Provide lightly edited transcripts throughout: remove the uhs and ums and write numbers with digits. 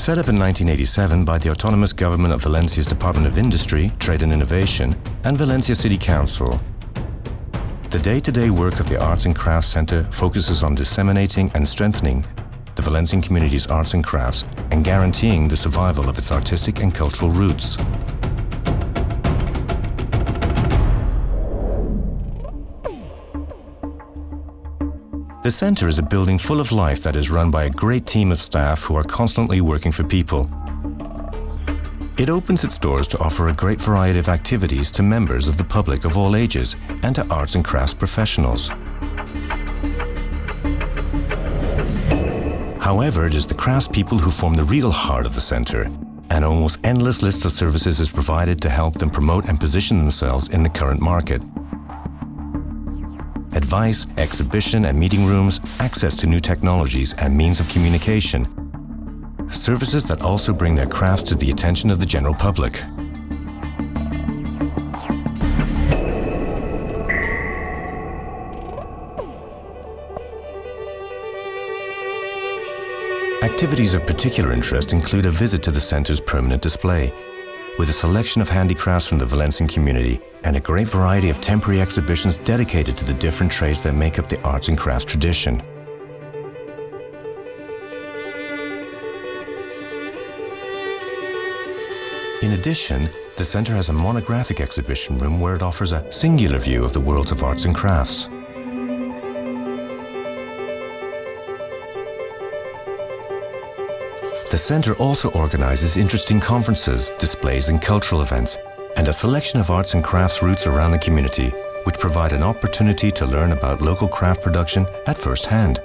Set up in 1987 by the autonomous government of Valencia's Department of Industry, Trade and Innovation and Valencia City Council, the day-to-day work of the Arts and Crafts Center focuses on disseminating and strengthening the Valencian community's arts and crafts and guaranteeing the survival of its artistic and cultural roots. The center is a building full of life that is run by a great team of staff who are constantly working for people. It opens its doors to offer a great variety of activities to members of the public of all ages and to arts and crafts professionals. However, it is the craftspeople who form the real heart of the center. An almost endless list of services is provided to help them promote and position themselves in the current market. Advice, exhibition and meeting rooms, access to new technologies and means of communication. Services that also bring their crafts to the attention of the general public. Activities of particular interest include a visit to the center's permanent display, with a selection of handicrafts from the Valencian community and a great variety of temporary exhibitions dedicated to the different trades that make up the arts and crafts tradition. In addition, the center has a monographic exhibition room where it offers a singular view of the worlds of arts and crafts. The center also organizes interesting conferences, displays and cultural events, and a selection of arts and crafts routes around the community, which provide an opportunity to learn about local craft production at first hand.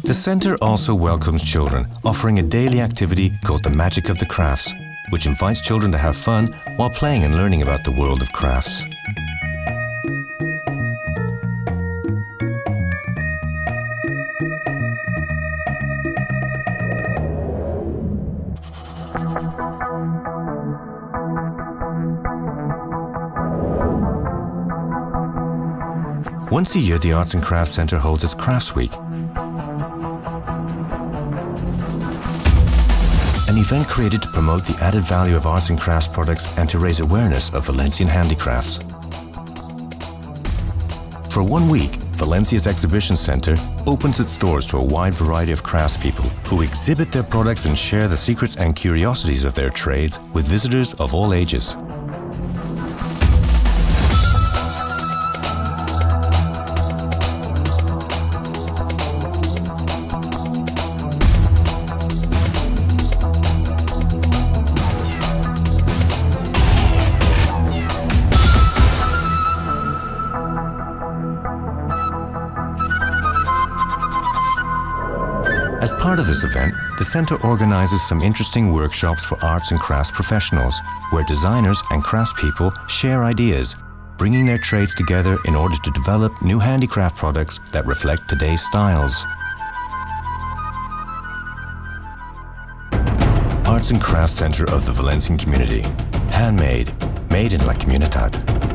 The center also welcomes children, offering a daily activity called the Magic of the Crafts, which invites children to have fun while playing and learning about the world of crafts. Once a year, the Arts and Crafts Center holds its Crafts Week, an event created to promote the added value of arts and crafts products and to raise awareness of Valencian handicrafts. For 1 week, Valencia's Exhibition Center opens its doors to a wide variety of craftspeople who exhibit their products and share the secrets and curiosities of their trades with visitors of all ages. As part of this event, the center organizes some interesting workshops for arts and crafts professionals, where designers and craftspeople share ideas, bringing their trades together in order to develop new handicraft products that reflect today's styles. Arts and Crafts Center of the Valencian community. Handmade, made in la comunidad.